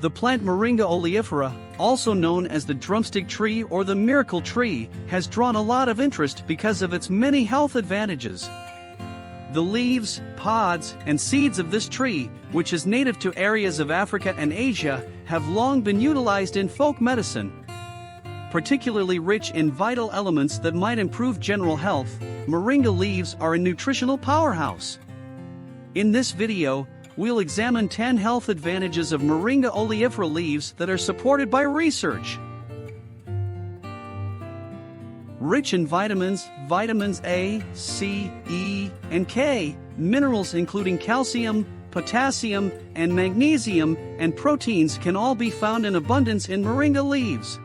The plant Moringa oleifera, also known as the drumstick tree or the miracle tree, has drawn a lot of interest because of its many health advantages. The leaves, pods, and seeds of this tree, which is native to areas of Africa and Asia, have long been utilized in folk medicine. Particularly rich in vital elements that might improve general health, moringa leaves are a nutritional powerhouse. In this video, we'll examine 10 health advantages of Moringa oleifera leaves that are supported by research. Rich in vitamins A, C, E, and K, minerals including calcium, potassium, and magnesium, and proteins can all be found in abundance in moringa leaves.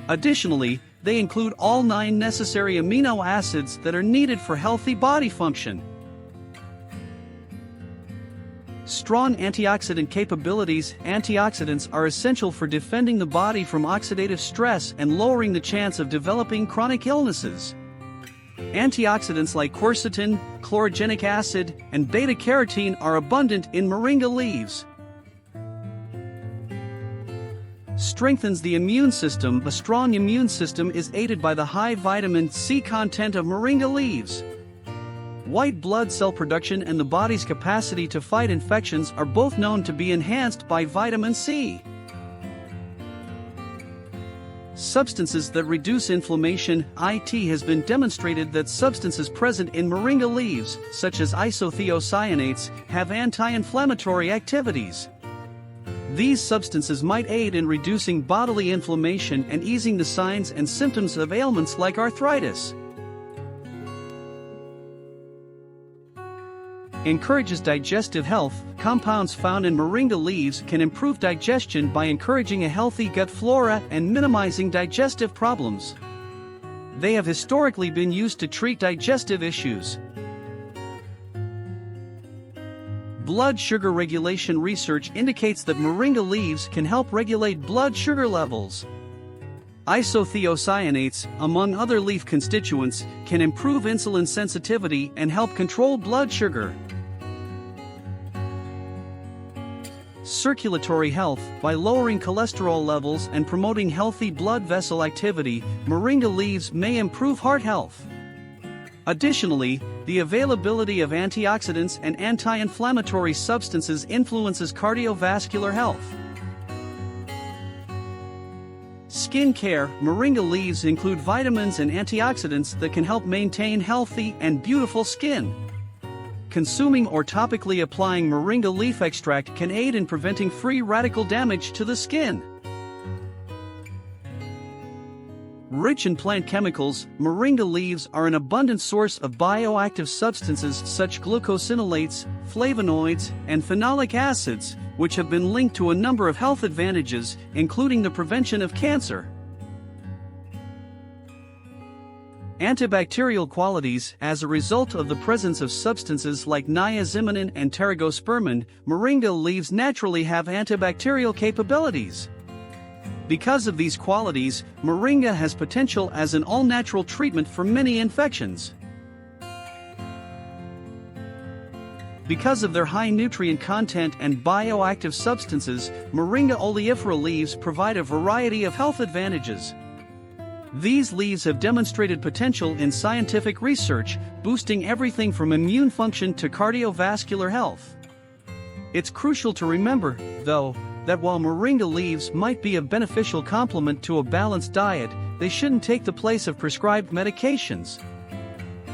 Additionally, they include all 9 necessary amino acids that are needed for healthy body function. Strong antioxidant capabilities. Antioxidants are essential for defending the body from oxidative stress and lowering the chance of developing chronic illnesses. Antioxidants like quercetin, chlorogenic acid, and beta-carotene are abundant in moringa leaves. Strengthens the immune system. A strong immune system is aided by the high vitamin C content of moringa leaves. White blood cell production and the body's capacity to fight infections are both known to be enhanced by vitamin C. Substances that reduce inflammation. It has been demonstrated that substances present in moringa leaves, such as isothiocyanates, have anti-inflammatory activities. These substances might aid in reducing bodily inflammation and easing the signs and symptoms of ailments like arthritis. Encourages digestive health. Compounds found in moringa leaves can improve digestion by encouraging a healthy gut flora and minimizing digestive problems. They have historically been used to treat digestive issues. Blood sugar regulation. Research indicates that moringa leaves can help regulate blood sugar levels. Isothiocyanates, among other leaf constituents, can improve insulin sensitivity and help control blood sugar. Circulatory health. By lowering cholesterol levels and promoting healthy blood vessel activity, moringa leaves may improve heart health. Additionally, the availability of antioxidants and anti-inflammatory substances influences cardiovascular health. Skin care. Moringa leaves include vitamins and antioxidants that can help maintain healthy and beautiful skin. Consuming or topically applying moringa leaf extract can aid in preventing free radical damage to the skin. Rich in plant chemicals, moringa leaves are an abundant source of bioactive substances such as glucosinolates, flavonoids, and phenolic acids, which have been linked to a number of health advantages, including the prevention of cancer. Antibacterial qualities. As a result of the presence of substances like niacinamide and pterigospermine, moringa leaves naturally have antibacterial capabilities. Because of these qualities, moringa has potential as an all-natural treatment for many infections. Because of their high nutrient content and bioactive substances, moringa oleifera leaves provide a variety of health advantages. These leaves have demonstrated potential in scientific research, boosting everything from immune function to cardiovascular health. It's crucial to remember, though, that while moringa leaves might be a beneficial complement to a balanced diet, they shouldn't take the place of prescribed medications.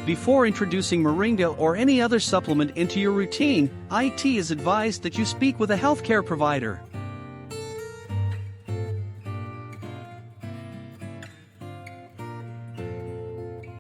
Before introducing moringa or any other supplement into your routine, it is advised that you speak with a healthcare provider.